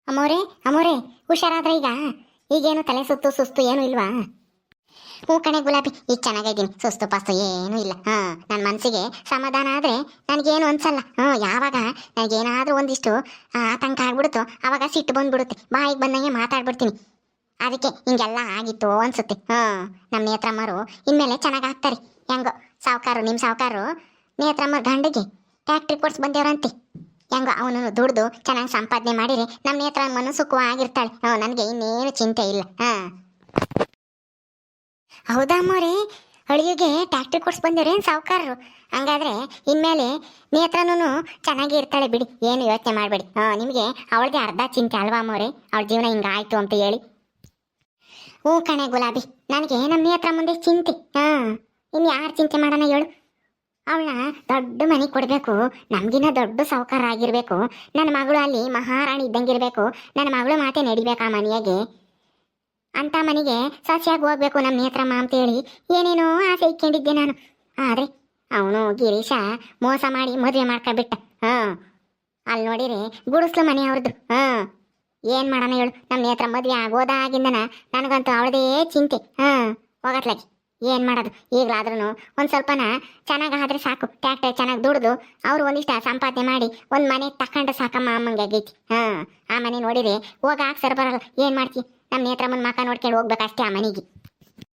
ಅಮ್ಮೋರೆ ಅಮ್ಮೋರೆ, ಹುಷಾರಾದ್ರೆ ಈಗೇನು ತಲೆ ಸುಸ್ತು ಏನು ಇಲ್ವಾ? ಹ್ಞೂ ಕಣೆ ಗುಲಾಬಿ, ಈಗ ಚೆನ್ನಾಗಿದ್ದೀನಿ. ಸುಸ್ತು ಪಸ್ತು ಏನೂ ಇಲ್ಲ. ನನ್ನ ಮನಸ್ಸಿಗೆ ಸಮಾಧಾನ ಆದರೆ ನನಗೇನು ಅನ್ಸಲ್ಲ. ಯಾವಾಗ ನನಗೇನಾದರೂ ಒಂದಿಷ್ಟು ಆತಂಕ ಆಗ್ಬಿಡುತ್ತೋ ಆವಾಗ ಸಿಟ್ಟು ಬಂದ್ಬಿಡುತ್ತೆ. ಬಾಯಿಗೆ ಬಂದಂಗೆ ಮಾತಾಡ್ಬಿಡ್ತೀನಿ. ಅದಕ್ಕೆ ಹಿಂಗೆಲ್ಲ ಆಗಿತ್ತು ಅನ್ಸುತ್ತೆ. ನಮ್ಮ ನೇತ್ರಮ್ಮರು ಇನ್ಮೇಲೆ ಚೆನ್ನಾಗಿ ಆಗ್ತಾರೆ. ಹೆಂಗೋ ನಿಮ್ಮ ಸಾವುಕಾರು ನೇತ್ರಮ್ಮ ಗಂಡಿಗೆ ಟ್ಯಾಕ್ಟ್ರಿ ಕೊಡ್ಸಿ ಬಂದೇವ್ರಂತೆ. ಹೆಂಗೋ ಅವನು ದುಡ್ದು ಚೆನ್ನಾಗಿ ಸಂಪಾದನೆ ಮಾಡಿರಿ ನಮ್ಮ ನೇತ್ರಮ್ಮನು ಸುಖವಾಗಿರ್ತಾಳೆ. ನನಗೆ ಇನ್ನೇನು ಚಿಂತೆ ಇಲ್ಲ. ಹೌದಾ ಅಮ್ಮೋರೆ, ಅಳಿಗೆ ಟ್ಯಾಕ್ಟ್ರಿ ಕೊಡ್ಸಿ ಬಂದಿರೇನು ಸಾವುಕಾರರು? ಹಂಗಾದ್ರೆ ಇನ್ಮೇಲೆ ನೇತ್ರನೂ ಚೆನ್ನಾಗಿ ಇರ್ತಾಳೆ ಬಿಡಿ, ಏನು ಯೋಚನೆ ಮಾಡಬೇಡಿ. ನಿಮಗೆ ಅವಳಿಗೆ ಅರ್ಧ ಚಿಂತೆ ಅಲ್ವಾ ಅಮ್ಮೋರೆ, ಅವಳ ಜೀವನ ಹಿಂಗಾಯ್ತು ಅಂತ ಹೇಳಿ. ಹ್ಞೂ ಕಣೆ ಗುಲಾಬಿ, ನನಗೆ ನಮ್ಮ ನೇತ್ರ ಮುಂದೆ ಚಿಂತೆ. ಇನ್ನು ಯಾರು ಚಿಂತೆ ಮಾಡೋಣ ಹೇಳು? ಅವಳನ್ನ ದೊಡ್ಡ ಮನೆ ಕೊಡಬೇಕು, ನಮಗಿನ್ನ ದೊಡ್ಡ ಸಾವುಕಾರ ಆಗಿರ್ಬೇಕು. ನನ್ನ ಮಗಳು ಅಲ್ಲಿ ಮಹಾರಾಣಿ ಇದ್ದಂಗಿರ್ಬೇಕು. ನನ್ನ ಮಗಳು ಮಾತೆ ನಡಿಬೇಕು ಆ ಮನೆಯಾಗೆ. ಅಂತ ಮನೆಗೆ ಸಸ್ಯಾಗಿ ಹೋಗ್ಬೇಕು ನಮ್ಮ ನೇತ್ರಮ್ಮ ಅಂತೇಳಿ ಏನೇನೋ ಆಸೆ ಇಕ್ಕೊಂಡಿದ್ದೆ ನಾನು. ಆದರೆ ಅವನು ಗಿರೀಶ ಮೋಸ ಮಾಡಿ ಮದುವೆ ಮಾಡ್ಕೊಬಿಟ್ಟ. ಅಲ್ಲಿ ನೋಡಿರಿ ಗುಡಿಸ್ಲು ಮನೆ ಅವ್ರದ್ದು. ಏನು ಮಾಡೋಣ ಹೇಳು? ನಮ್ಮ ನೇತ್ರ ಮದುವೆ ಆಗೋದಾಗಿಂದನ ನನಗಂತೂ ಅವಳದೇ ಚಿಂತೆ. ಹೋಗತ್ಲಾಗಿ ಏನು ಮಾಡೋದು? ಈಗಲಾದ್ರೂ ಒಂದು ಸ್ವಲ್ಪನ ಚೆನ್ನಾಗಾದ್ರೆ ಸಾಕು. ಟ್ಯಾಕ್ಟರ್ ಚೆನ್ನಾಗಿ ದುಡ್ದು ಅವರು ಒಂದಿಷ್ಟ ಸಂಪಾದನೆ ಮಾಡಿ ಒಂದು ಮನೆ ತಗೊಂಡು ಸಾಕಮ್ಮ ಅಮ್ಮಂಗೆ ಆಗೈತಿ. ಆ ಮನೆ ನೋಡಿರಿ ಹೋಗಾಕ ಸರ್ ಬರಲ್ಲ. ಏನು ಮಾಡ್ತಿ? ನಮ್ಮ ನೇತ್ರಮ್ಮನ ಮಕ ನೋಡ್ಕೊಂಡು ಹೋಗ್ಬೇಕಷ್ಟೇ ಆ ಮನೆಗೆ.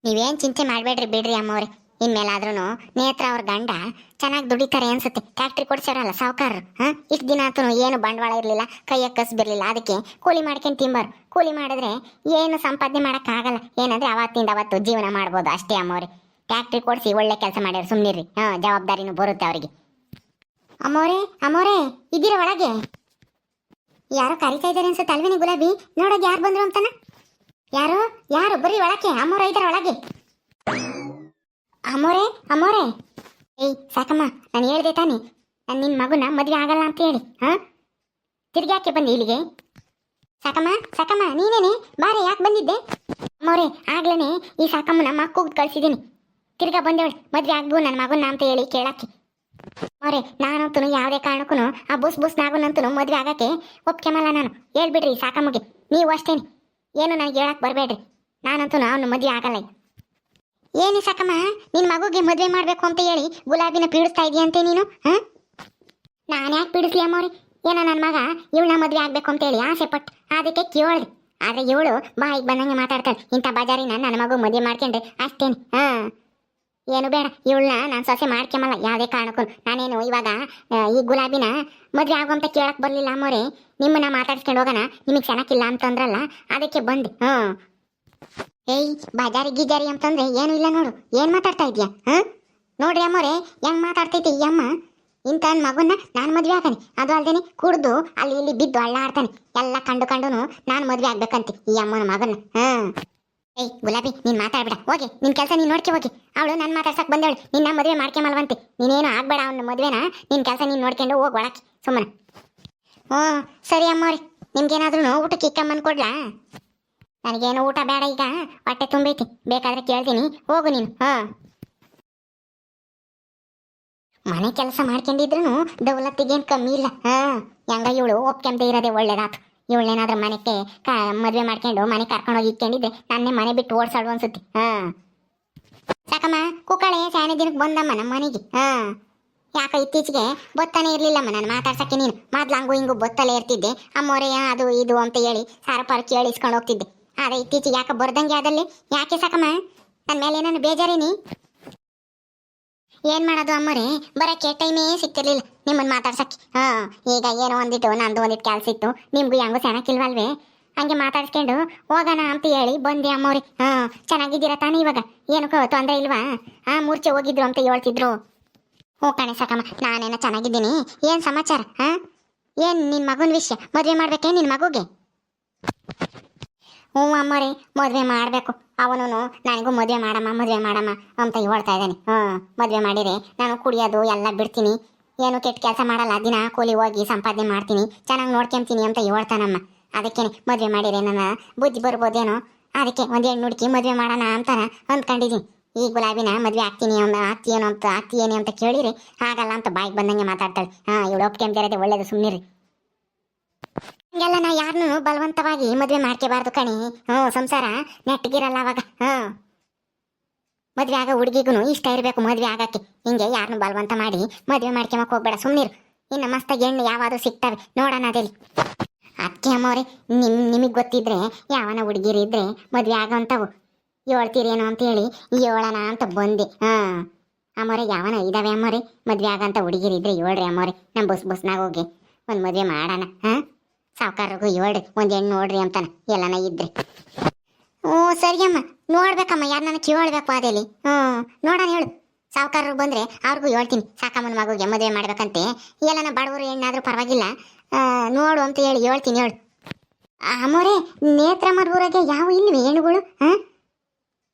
ನೀವೇನು ಚಿಂತೆ ಮಾಡಬೇಡ್ರಿ ಬಿಡ್ರಿ ಅಮ್ಮವ್ರೆ. ಇನ್ಮೇಲಾದ್ರೂ ನೇತ್ರ ಅವ್ರ ಗಂಡ ಚೆನ್ನಾಗಿ ದುಡಿತಾರೆ ಅನ್ಸುತ್ತೆ. ಟ್ಯಾಕ್ಟ್ರಿ ಕೊಡ್ಸಾರಲ್ಲ ಸಾವುಕಾರರು. ಇಷ್ಟು ದಿನ ಆತನು ಏನು ಬಂಡವಾಳ ಇರಲಿಲ್ಲ, ಕೈಯಾಗ ಕಸ್ಬಿರ್ಲಿಲ್ಲ. ಅದಕ್ಕೆ ಕೂಲಿ ಮಾಡ್ಕೊಂಡು ತಿಂಬಾರು. ಕೂಲಿ ಮಾಡಿದ್ರೆ ಏನು ಸಂಪಾದನೆ ಮಾಡೋಕ್ಕಾಗಲ್ಲ. ಏನಂದ್ರೆ ಅವತ್ತಿಂದ ಅವತ್ತು ಜೀವನ ಮಾಡ್ಬೋದು ಅಷ್ಟೇ ಅಮ್ಮವ್ರೆ. ಟ್ಯಾಕ್ಟ್ರಿ ಕೊಡಿಸಿ ಒಳ್ಳೆ ಕೆಲಸ ಮಾಡ್ಯಾರ, ಸುಮ್ಮನಿರ್ರಿ. ಜವಾಬ್ದಾರಿನೂ ಬರುತ್ತೆ ಅವರಿಗೆ. ಅಮ್ಮೋರೆ ಇದ್ದೀರ ಒಳಗೆ? ಯಾರೋ ಕರಿತಾ ಇದ್ದಾರೆ ಅನ್ಸುತ್ತೆ ಅಲ್ವೇನೆ ಗುಲಾಬಿ? ನೋಡೋದು ಯಾರು ಬಂದ್ರು ಅಂತಾನ? ಯಾರು ಬರ್ರಿ ಒಳಕ್ಕೆ. ಅಮ್ಮೋರ ಇದ್ದಾರೆ ಒಳಗೆ. ಅಮ್ಮೋರೆ ಏಯ್ ಸಾಕಮ್ಮ, ನಾನು ಹೇಳ್ದೆ ತಾನೆ ನಾನು ನಿನ್ನ ಮಗುನ ಮದುವೆ ಆಗಲ್ಲ ಅಂತ ಹೇಳಿ. ತಿರ್ಗಿ ಯಾಕೆ ಬಂದೆ ಇಲ್ಲಿಗೆ? ಸಾಕಮ್ಮ ನೀನೇನೆ ಬಾರೆ, ಯಾಕೆ ಬಂದಿದ್ದೆ? ಅಮ್ಮೋರೆ ಆಗ್ಲೇ ಈ ಸಾಕಮ್ಮನ ಮಕ್ಕೂಗ್ ಕಳ್ಸಿದ್ದೀನಿ. ತಿರ್ಗಾ ಬಂದೇವಳು ಮದುವೆ ಆಗ್ಬು ನನ್ನ ಮಗುನ ಅಂತ ಹೇಳಿ ಕೇಳಕ್ಕೆ. ಅಮ್ಮೋರೆ ನಾನಂತೂ ಯಾವುದೇ ಕಾರಣಕ್ಕೂ ಆ ಬುಸ್ ನಾಗುನಂತೂ ಮದುವೆ ಆಗಕ್ಕೆ ಒಪ್ಕೆಮಲ್ಲ ನಾನು. ಹೇಳ್ಬಿಡ್ರಿ ಸಾಕಮ್ಮಗೆ. ನೀವು ಅಷ್ಟೇನೆ, ಏನು ನನಗೆ ಹೇಳಕ್ಕೆ ಬರಬೇಡ್ರಿ. ನಾನಂತೂ ಅವನು ಮದುವೆ ಆಗಲ್ಲ. ಏನು ಸಾಕಮ್ಮ, ನಿನ್ನ ಮಗುಗೆ ಮದುವೆ ಮಾಡಬೇಕು ಅಂತ ಹೇಳಿ ಗುಲಾಬಿನ ಪೀಡಿಸ್ತಾ ಇದೆಯಂತೆ ನೀನು? ನಾನು ಯಾಕೆ ಪೀಡಿಸ್ಲಿ ಅಮ್ಮವ್ರಿ? ಏನೋ ನನ್ನ ಮಗ ಇವಳನ್ನ ಮದುವೆ ಆಗಬೇಕು ಅಂತೇಳಿ ಆಸೆ ಪಟ್ಟು ಅದಕ್ಕೆ ಕೇಳಿದೆ. ಆದರೆ ಇವಳು ಬಾಯಿಗೆ ಬಂದಂಗೆ ಮಾತಾಡ್ತಾಳೆ. ಇಂಥ ಬಜಾರಿನ ನನ್ನ ಮಗು ಮದುವೆ ಮಾಡ್ಕೊಂಡ್ರೆ ಅಷ್ಟೇನೆ. ಏನು ಬೇಡ, ಇವಳನ್ನ ನಾನು ಸೊಸೆ ಮಾಡ್ಕೊಂಬಲ್ಲ ಯಾವುದೇ ಕಾರಣಕ್ಕೂ. ನಾನೇನು ಇವಾಗ ಈ ಗುಲಾಬಿನ ಮದುವೆ ಆಗುವಂತ ಕೇಳಕ್ಕೆ ಬರಲಿಲ್ಲ ಅಮ್ಮವ್ರೆ. ನಿಮ್ಮನ್ನ ಮಾತಾಡ್ಸ್ಕೊಂಡು ಹೋಗೋಣ, ನಿಮಗೆ ಚೆನ್ನಾಗಿಲ್ಲ ಅಂತಂದ್ರಲ್ಲ ಅದಕ್ಕೆ ಬಂದೆ. ಏಯ್ ಬಜಾರಿ ಗಿಜಾರಿ ಅಂತಂದ್ರೆ ಏನು ಇಲ್ಲ ನೋಡು. ಏನು ಮಾತಾಡ್ತಾ ಇದೆಯಾ? ನೋಡ್ರಿ ಅಮ್ಮವ್ರೆ ಹೆಂಗ್ ಮಾತಾಡ್ತೈತಿ ಈ ಅಮ್ಮ. ಇಂಥ ಮಗುನ ನಾನು ಮದುವೆ ಆಗಾನೆ, ಅದು ಅಲ್ದೇನೆ ಕುಡ್ದು ಅಲ್ಲಿ ಇಲ್ಲಿ ಬಿದ್ದು ಅಳ್ಳಾಡ್ತಾನೆ. ಎಲ್ಲ ಕಂಡುನು ನಾನು ಮದುವೆ ಆಗ್ಬೇಕಂತೆ ಈ ಅಮ್ಮನ ಮಗನ. ಏಯ್ ಗುಲಾಬಿ ನೀನು ಮಾತಾಡ್ಬೇಡ, ಹೋಗಿ ನಿನ್ನ ಕೆಲಸ ನೀನು ನೋಡ್ಕೆ ಹೋಗಿ. ಅವಳು ನಾನು ಮಾತಾಡ್ಸಕ್ಕೆ ಬಂದವಳು, ನಿನ್ನ ಮದುವೆ ಮಾಡ್ಕೊಂಬಲ್ವಂತೆ. ನೀನೇನು ಆಗ್ಬೇಡ ಅವನ ಮದುವೆನ, ನಿನ್ನ ಕೆಲಸ ನೀನು ನೋಡ್ಕೊಂಡು ಹೋಗಿ ಒಳಕ್ಕೆ ಸುಮ್ಮನೆ. ಸರಿ ಅಮ್ಮವ್ರಿ, ನಿಮ್ಗೇನಾದ್ರೂ ಊಟಕ್ಕೆ ಇಕ್ಕಮ್ಮನ್ ಕೊಡ್ಲಾ? ನನಗೇನು ಊಟ ಬೇಡ, ಈಗ ಹೊಟ್ಟೆ ತುಂಬೈತಿ. ಬೇಕಾದ್ರೆ ಕೇಳ್ತೀನಿ, ಹೋಗು ನೀನು. ಮನೆ ಕೆಲಸ ಮಾಡ್ಕೊಂಡಿದ್ರು ದೌಲತ್ತಿಗೇನು ಕಮ್ಮಿ ಇಲ್ಲ. ಹೆಂಗ ಇವಳು ಒಪ್ಕೊಂಡೇ ಇರೋದೇ ಒಳ್ಳೇದಾತು. ಇವಳೇನಾದ್ರೂ ಮನೆಗೆ ಮದುವೆ ಮಾಡ್ಕೊಂಡು ಮನೆ ಕರ್ಕೊಂಡೋಗಿ ಇಕ್ಕೊಂಡಿದ್ದೆ ನನ್ನೇ ಮನೆ ಬಿಟ್ಟು ಓಡಿಸಾಳು ಅನ್ಸುತ್ತೆ. ಸಾಕಮ್ಮ ಕುಕ್ಕಳೆ ಸ್ಯಾನೆ ದಿನಕ್ಕೆ ಬಂದಮ್ಮ ನಮ್ಮ ಮನೆಗೆ. ಯಾಕೆ ಇತ್ತೀಚೆಗೆ ಬೊತ್ತಾನೆ ಇರ್ಲಿಲ್ಲಮ್ಮ ನಾನು ಮಾತಾಡ್ಸಕ್ಕೆ. ನೀನು ಮೊದ್ಲು ಹಂಗು ಹಿಂಗು ಬೊತ್ತಲೇ ಇರ್ತಿದ್ದೆ. ಅಮ್ಮೋರೆ ಅದು ಇದು ಅಂತ ಹೇಳಿ ಸಾರು ಕೇಳಿಸ್ಕೊಂಡು ಹೋಗ್ತಿದ್ದೆ. ಆದರೆ ಇತ್ತೀಚೆಗೆ ಯಾಕೆ ಬರ್ದಂಗೆ ಆದಲ್ಲಿ? ಯಾಕೆ ಸಾಕಮ್ಮ? ನನ್ನ ಮೇಲೆ ನಾನು ಬೇಜಾರೇನಿ? ಏನು ಮಾಡೋದು ಅಮ್ಮರೇ, ಬರೋಕ್ಕೆ ಟೈಮೇ ಸಿಗ್ತಿರ್ಲಿಲ್ಲ ನಿಮ್ಮನ್ನು ಮಾತಾಡ್ಸಕ್ಕೆ. ಈಗ ಏನೋ ಒಂದಿಟ್ಟು ನಂದು ಒಂದಿಟ್ಟು ಕೆಲಸ ಇತ್ತು, ನಿಮಗೂ ಹೆಂಗೋ ಚೆನ್ನಾಗಿಲ್ವಲ್ವೇ, ಹಂಗೆ ಮಾತಾಡ್ಸ್ಕೊಂಡು ಹೋಗೋಣ ಅಂತ ಹೇಳಿ ಬಂದೆ ಅಮ್ಮವ್ರಿ. ಚೆನ್ನಾಗಿದ್ದೀರಾ ತಾನೇ ಇವಾಗ? ಏನಕ್ಕೋ ತೊಂದರೆ ಇಲ್ವಾ? ಮೂರ್ಛೆ ಹೋಗಿದ್ರು ಅಂತ ಹೇಳ್ತಿದ್ರು. ಹ್ಞೂ ಕಣೆ ಸಾಕಮ್ಮ, ನಾನೇನೋ ಚೆನ್ನಾಗಿದ್ದೀನಿ. ಏನು ಸಮಾಚಾರ? ಏನು ನಿನ್ನ ಮಗನ ವಿಷಯ? ಮದುವೆ ಮಾಡ್ಬೇಕೇ ನಿನ್ನ ಮಗುಗೆ? ಹ್ಞೂ ಅಮ್ಮರೇ ಮದುವೆ ಮಾಡಬೇಕು. ಅವನು ನನಗೂ ಮದುವೆ ಮಾಡಮ್ಮ ಅಂತ ಹೇಳ್ತಾ ಇದ್ದಾನೆ. ಮದುವೆ ಮಾಡಿದರೆ ನಾನು ಕುಡಿಯೋದು ಎಲ್ಲ ಬಿಡ್ತೀನಿ, ಏನು ಕೆಟ್ಟ ಕೆಲಸ ಮಾಡಲ್ಲ, ದಿನ ಕೂಲಿ ಹೋಗಿ ಸಂಪಾದನೆ ಮಾಡ್ತೀನಿ, ಚೆನ್ನಾಗಿ ನೋಡ್ಕೊಂತೀನಿ ಅಂತ ಹೇಳ್ತಾನಮ್ಮ. ಅದಕ್ಕೆ ಮದುವೆ ಮಾಡಿರೆ ನನ್ನ ಬುದ್ಧಿ ಬರ್ಬೋದೇನೋ, ಅದಕ್ಕೆ ಒಂದು ಹೆಣ್ಣು ಹುಡುಕಿ ಮದುವೆ ಮಾಡೋಣ ಅಂತಾನ ಅಂದ್ಕೊಂಡಿದ್ದೀನಿ. ಈ ಗುಲಾಬಿನ ಮದುವೆ ಆಗ್ತೀಯೇನೋ ಅಂತ ಕೇಳಿರಿ ಆಗಲ್ಲ ಅಂತ ಬಾಯಿಗೆ ಬಂದಂಗೆ ಮಾತಾಡ್ತಾಳೆ. ಇವಳು ಒಪ್ಕೊಂತಿರೋದೇ ಒಳ್ಳೇದು, ಸುಮ್ಮನಿರಿ. ಹಂಗೆಲ್ಲ ನಾ ಯಾರನ್ನೂ ಬಲವಂತವಾಗಿ ಮದುವೆ ಮಾಡ್ಕೋಬಾರ್ದು ಕಣಿ. ಸಂಸಾರ ನೆಟ್ಟಗಿರಲ್ಲ ಅವಾಗ. ಮದುವೆ ಆಗ ಹುಡುಗಿಗೂ ಇಷ್ಟ ಇರಬೇಕು ಮದುವೆ ಆಗಕ್ಕೆ. ಹಿಂಗೆ ಯಾರನ್ನು ಬಲವಂತ ಮಾಡಿ ಮದುವೆ ಮಾಡ್ಕೊಂಬಕ್ ಹೋಗ್ಬೇಡ, ಸುಮ್ಮನಿರು. ಇನ್ನು ಮಸ್ತಾಗಿ ಹೆಣ್ಣು ಯಾವಾದರೂ ಸಿಗ್ತವೆ ನೋಡೋಣ ಅದೇಲಿ. ಅದಕ್ಕೆ ಅಮ್ಮವ್ರೆ, ನಿಮಗೆ ಗೊತ್ತಿದ್ರೆ ಯಾವನ ಹುಡುಗಿರು ಇದ್ರೆ ಮದುವೆ ಆಗೋಂಥವು ಹೇಳ್ತೀರೇನೋ ಅಂತೇಳಿ ಹೇಳೋಣ ಅಂತ ಬಂದೆ. ಅಮ್ಮವ್ರೆ ಯಾವನ ಇದಾವೆ ಅಮ್ಮವ್ರೆ ಮದುವೆ ಆಗಂತ ಹುಡುಗಿರು ಇದ್ರೆ ಹೇಳ್ರಿ ಅಮ್ಮವ್ರೆ. ನಮ್ಮ ಬಸ್ನಾಗ ಹೋಗಿ ಒಂದು ಮದುವೆ ಮಾಡೋಣ. ಸಾವುಕಾರರಿಗೂ ಹೇಳ್ರಿ ಒಂದು ಹೆಣ್ಣು ನೋಡ್ರಿ ಅಂತಾನ ಎಲ್ಲನ ಇದ್ರೆ. ಸರಿ ಅಮ್ಮ, ನೋಡ್ಬೇಕಮ್ಮ, ಯಾರು ನನಗೆ ಕೇಳ್ಬೇಕು ಅದೇಲಿ. ನೋಡೋಣ ಹೇಳು. ಸಾವುಕಾರರು ಬಂದರೆ ಅವ್ರಿಗೂ ಹೇಳ್ತೀನಿ ಸಾಕಮ್ಮನ ಮಗುಗೆ ಮದುವೆ ಮಾಡ್ಬೇಕಂತೆ. ಎಲ್ಲನ ಬಡವರು ಹೆಣ್ಣಾದ್ರೂ ಪರವಾಗಿಲ್ಲ ನೋಡು ಅಂತ ಹೇಳ್ತೀನಿ ಹೇಳು. ಅಮ್ಮೋರೆ, ನೇತ್ರಮ್ಮರ ಊರಾಗೆ ಯಾವ ಇಲ್ವಿ ಹೆಣ್ಣುಗಳು?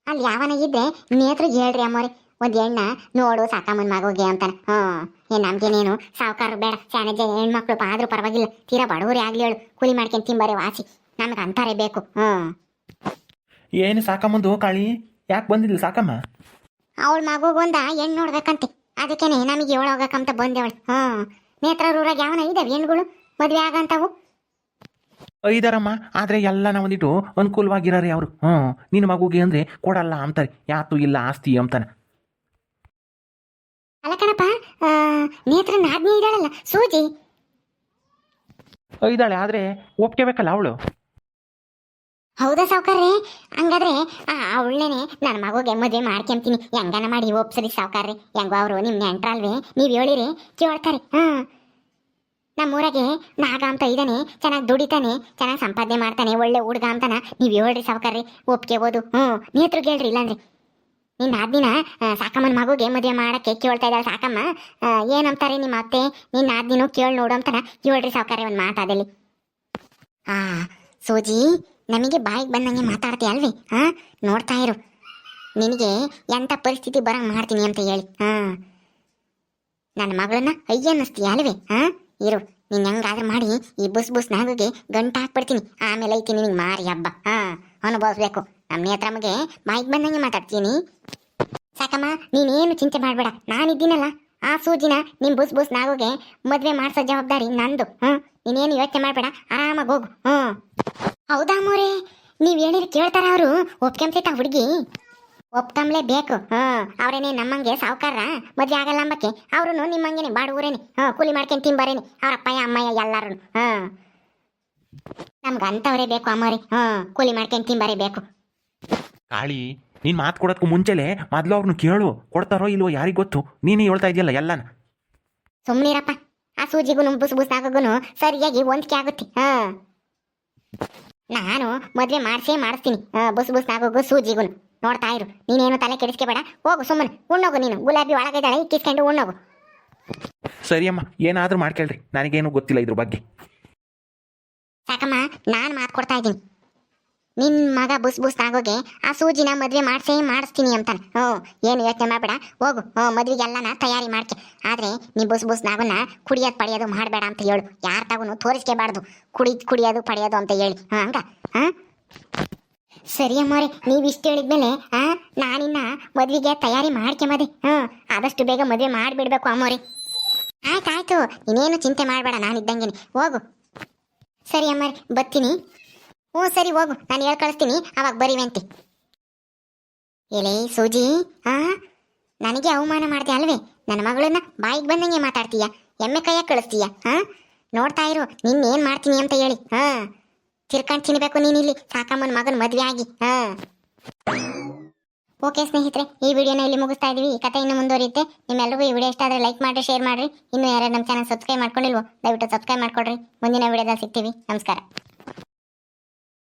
ಅಲ್ಲಿ ಯಾವನ ಇದ್ರೆ ನೇತ್ರಿಗೆ ಹೇಳ್ರಿ ಅಮ್ಮೋರೆ, ಒಂದು ಹೆಣ್ಣ ನೋಡು ಸಾಕಮ್ಮನ ಮಗುಗೆ ಅಂತಾನೆ. ನಮ್ಗೇನೇನು ಸಾವುಕಾರರು ಬೇಡ, ಸ್ಯಾನಜ ಹೆಣ್ಮಕ್ಳು ಆದ್ರೂ ಪರವಾಗಿಲ್ಲ, ತೀರಾ ಬಡವರೇ ಆಗ್ಲಿ ಹೇಳು, ಕೂಲಿ ಮಾಡ್ಕೊಂಡು ತಿಂಬಾರೆ ವಾಸಿ, ನಮ್ಗೆ ಅಂತಾರೆ ಬೇಕು. ಏನು ಸಾಕಮ್ಮಂದು ಕಾಳಿ ಯಾಕೆ ಬಂದಿಲ್ಲ ಸಾಕಮ್ಮ? ಅವಳ ಮಗುಗೊಂದ ಹೆಣ್ಣು ನೋಡ್ಬೇಕಂತೆ, ಅದಕ್ಕೇನೆ ನಮಗೆ ಹೋಗಕ್ಕಂತ ಬಂದೇವಳು. ನೇತ್ರರೂರಾಗ ಯಾವನ ಇದಾವೆ ಹೆಣ್ಗಳು ಮದುವೆ ಆಗಂತವು? ಇದಾರಮ್ಮ, ಆದರೆ ಎಲ್ಲ ಒಂದಿಟ್ಟು ಅನುಕೂಲವಾಗಿರಾರೆ ಅವರು. ನಿನ್ನ ಮಗುಗೆ ಅಂದರೆ ಕೊಡಲ್ಲ ಅಂತಾರೆ, ಯಾತು ಇಲ್ಲ ಆಸ್ತಿ ಅಂತಾನೆ. ಅಲ್ಲ ಕಣಪ್ಪ, ನೇತ್ರ ನಾದ್ನಿ ಇದ್ದಾಳಲ್ಲ ಸೂಜಿ, ಇದ್ದಾಳೆ, ಆದರೆ ಒಪ್ಕೋಬೇಕಲ್ಲ ಅವಳು. ಹೌದಾ ಸಾವುಕಾರ್ರೆ? ಹಂಗಾದ್ರೆ ಅವಳನ್ನೇ ನನ್ನ ಮಗುಗೆ ಮದುವೆ ಮಾಡ್ಕೊಂತೀನಿ, ಹೆಂಗನ ಮಾಡಿ ಒಪ್ಸರಿ ಸಾವುಕಾರ್ರಿ. ಹೆಂಗೋ ಅವರು ನಿಮ್ಮ ನೆಂಟ್ರಲ್ವೇ, ನೀವು ಹೇಳಿರಿ ಕೇಳ್ತಾರೆ. ನಮ್ಮೂರಾಗೆ ನಾಗ ಅಂತ ಇದ್ದಾನೆ, ಚೆನ್ನಾಗಿ ದುಡಿತಾನೆ, ಚೆನ್ನಾಗಿ ಸಂಪಾದನೆ ಮಾಡ್ತಾನೆ, ಒಳ್ಳೆ ಹುಡುಗ ಅಂತಾನ. ನೀವು ಹೇಳ್ರಿ ಸಾವುಕಾರ್ರಿ, ಒಪ್ಕೋಬೋದು. ನೇತ್ರಿಗೆ ಹೇಳ್ರಿ, ಇಲ್ಲಾಂದ್ರೆ ನಿನ್ನ ಆದ್ನಿನ ಸಾಕಮ್ಮನ ಮಗುಗೆ ಮದುವೆ ಮಾಡಕ್ಕೆ ಕೇಳ್ತಾ ಇದ್ದಾಳೆ ಸಾಕಮ್ಮ. ಏನಂತಾರೆ ನಿಮ್ಮ ಅತ್ತೆ, ನಿನ್ನ ಆದ್ನಿನೂ ಕೇಳಿ ನೋಡು ಅಂತಾನ. ಹೇಳ್ರಿ ಸಾವುಕಾರ್ರಿ ಒಂದು ಮಾತಾದಲ್ಲಿ. ಸೂಜಿ, ನಮಗೆ ಬಾಯಿಗೆ ಬಂದಂಗೆ ಮಾತಾಡ್ತೀಯ ಅಲ್ವಿ? ನೋಡ್ತಾ ಇರು, ನಿನಗೆ ಎಂಥ ಪರಿಸ್ಥಿತಿ ಬರಂಗೆ ಮಾಡ್ತೀನಿ ಅಂತ ಹೇಳಿ. ನನ್ನ ಮಗಳನ್ನ ಅಯ್ಯ ಅನ್ನಿಸ್ತೀಯ ಅಲ್ವೇ? ಇರು, ನೀನು ಹೆಂಗಾದ್ರೂ ಮಾಡಿ ಈ ಬುಸ್ ನಾಗುಗೆ ಗಂಟು ಹಾಕ್ಬಿಡ್ತೀನಿ, ಆಮೇಲೆ ಐತಿ ನಿನಗೆ ಮಾರಿ ಹಬ್ಬ. ಅನುಭವಿಸ್ಬೇಕು. ನಮ್ಮ ನೇತ್ರಮ್ಮಗೆ ಬಾಯಿಗೆ ಬಂದಂಗೆ ಮಾತಾಡ್ತೀನಿ. ಸಾಕಮ್ಮ, ನೀನೇನು ಚಿಂತೆ ಮಾಡಬೇಡ, ನಾನಿದ್ದೀನಲ್ಲ. ಆ ಸೂಜಿನ ನಿಮ್ಮ ಬುಸ್ ನಾಗುಗೆ ಮದುವೆ ಮಾಡಿಸೋ ಜವಾಬ್ದಾರಿ ನಂದು. ನೀನೇನು ಯೋಚನೆ ಮಾಡಬೇಡ, ಆರಾಮಾಗಿ ಹೋಗು. ಹೌದಾ ಮೋರೆ, ನೀವು ಹೇಳಿರಿ ಕೇಳ್ತಾರ ಅವರು? ಒಪ್ಕೊಂತೈತ ಹುಡುಗಿ? ಒಪ್ಕೊಂಬ್ಲೇಬೇಕು. ಅವ್ರೇನೆ ನಮ್ಮಂಗೆ ಸಾವುಕಾರ ಮದುವೆ ಆಗಲ್ಲ ಅಂಬಕ್ಕೆ. ಅವರು ನಿಮ್ಮಂಗೆನೆ ಬಾಡುವರೇನೆ, ಕೂಲಿ ಮಾಡ್ಕೊಂಡು ತಿಂಬಾರೇನೆ, ಅವ್ರ ಅಪ್ಪಯ್ಯ ಅಮ್ಮಯ್ಯ ಎಲ್ಲರೂ. ನಮ್ಗೆ ಅಂಥವ್ರೇ ಬೇಕು ಅಮ್ಮವ್ರಿ, ಕೂಲಿ ಮಾಡ್ಕೊಂಡು ತಿಂಬಾರೇ ಬೇಕು. ಕಾಳಿ, ನೀನು ಮಾತು ಕೊಡೋದಕ್ಕೂ ಮುಂಚೆಲೆ ಮೊದಲು ಅವ್ರನ್ನ ಕೇಳು, ಕೊಡ್ತಾರೋ ಇಲ್ವೋ ಯಾರಿಗೆ ಗೊತ್ತು. ನೀನೇ ಹೇಳ್ತಾ ಇದೆಯಲ್ಲ ಎಲ್ಲನ. ಸುಮ್ಮನಿರಪ್ಪ, ಆ ಸೂಜಿಗೂ ಬುಸ್ ನಾಗಗೂ ಸರಿಯಾಗಿ ಹೊಂದಿಕೆ ಆಗುತ್ತೆ. ನಾನು ಮದುವೆ ಮಾಡಿಸ್ತೀನಿ ಬುಸ್ ನಾಗಗೂ ಸೂಜಿಗೂ. ನೋಡ್ತಾ ಇರು, ನೀನೇನು ತಲೆ ಕೆಡಿಸ್ಕೋಬೇಡ. ಹೋಗು, ಸುಮ್ಮನೆ ಉಣ್ಣೋಗು. ನೀನು ಗುಲಾಬಿ ಒಳಗಿದ್ದಾಳೆ, ಕಿಸ್ಕೊಂಡು ಉಣ್ಣೋಗು. ಸರಿ ಅಮ್ಮ, ಏನಾದರೂ ಮಾಡ್ಕೇಳ್ರಿ, ನನಗೇನು ಗೊತ್ತಿಲ್ಲ ಇದ್ರ ಬಗ್ಗೆ. ಸಾಕಮ್ಮ, ನಾನು ಮಾತು ಕೊಡ್ತಾ ಇದ್ದೀನಿ, ನಿನ್ನ ಮಗ ಬುಸ್ ನಾಗೋಗೆ ಆ ಸೂಜಿನ ಮದುವೆ ಮಾಡಿಸ್ತೀನಿ ಅಂತಾನೆ. ಏನು ಯೋಚನೆ ಮಾಡಬೇಡ, ಹೋಗು. ಮದುವೆಗೆಲ್ಲನ ತಯಾರಿ ಮಾಡ್ಕೆ. ಆದರೆ ನೀ ಬುಸ್ ನಾಗನ್ನ ಕುಡಿಯೋದು ಪಡೆಯೋದು ಮಾಡಬೇಡ ಅಂತ ಹೇಳು. ಯಾರ ತಗೂ ತೋರಿಸ್ಕೋಬಾರ್ದು ಕುಡಿಯೋದು ಪಡೆಯೋದು ಅಂತ ಹೇಳಿ. ಹಂಗ ಸರಿ ಅಮ್ಮವ್ರೆ, ನೀವು ಇಷ್ಟು ಹೇಳಿದ್ಮೇಲೆ ನಾನಿನ್ನ ಮದುವೆಗೆ ತಯಾರಿ ಮಾಡ್ಕೊಂಬದೆ. ಆದಷ್ಟು ಬೇಗ ಮದುವೆ ಮಾಡಿಬಿಡ್ಬೇಕು ಅಮ್ಮವ್ರೆ. ಆಯ್ತಾಯ್ತು, ಇನ್ನೇನು ಚಿಂತೆ ಮಾಡಬೇಡ, ನಾನಿದ್ದಂಗೆ ಹೋಗು. ಸರಿ ಅಮ್ಮವ್ರೆ, ಬರ್ತೀನಿ. ಸರಿ ಹೋಗು, ನಾನು ಹೇಳಿ ಕಳಿಸ್ತೀನಿ, ಅವಾಗ ಬರೀವಂತೆ. ಎಲೇ ಸೂಜಿ, ನನಗೆ ಅವಮಾನ ಮಾಡ್ತೀಯ ಅಲ್ವೇ? ನನ್ನ ಮಗಳನ್ನ ಬಾಯಿಗೆ ಬಂದಂಗೆ ಮಾತಾಡ್ತೀಯ, ಎಮ್ಮೆ ಕೈಯಾಗ ಕಳಿಸ್ತೀಯ. ನೋಡ್ತಾ ಇರು, ನಿನ್ನೇನು ಮಾಡ್ತೀನಿ ಅಂತ ಹೇಳಿ. ತಿರ್ಕೊಂಡು ತಿನ್ಬೇಕು ನೀನಿಲ್ಲಿ ಸಾಕಮ್ಮನ ಮಗನ ಮದುವೆ ಆಗಿ. ಓಕೆ ಸ್ನೇಹಿತರೆ, ಈ ವಿಡಿಯೋನ ಇಲ್ಲಿ ಮುಗಿಸ್ತಾ ಇದೀವಿ. ಈ ಕಥೆ ಇನ್ನು ಮುಂದುವರಿಯುತ್ತೆ. ನಿಮ್ಮೆಲ್ಲರಿಗೂ ಈ ವಿಡಿಯೋ ಇಷ್ಟ ಆದರೆ ಲೈಕ್ ಮಾಡಿ, ಶೇರ್ ಮಾಡಿರಿ. ಇನ್ನೂ ಯಾರು ನಮ್ಮ ಚಾನಲ್ ಸಬ್ಸ್ಕ್ರೈಬ್ ಮಾಡ್ಕೊಂಡಿಲ್ವೋ ದಯವಿಟ್ಟು ಸಬ್ಸ್ಕ್ರೈಬ್ ಮಾಡ್ಕೊಡ್ರಿ. ಮುಂದಿನ ವಿಡಿಯೋದಲ್ಲಿ ಸಿಗ್ತೀವಿ. ನಮಸ್ಕಾರ.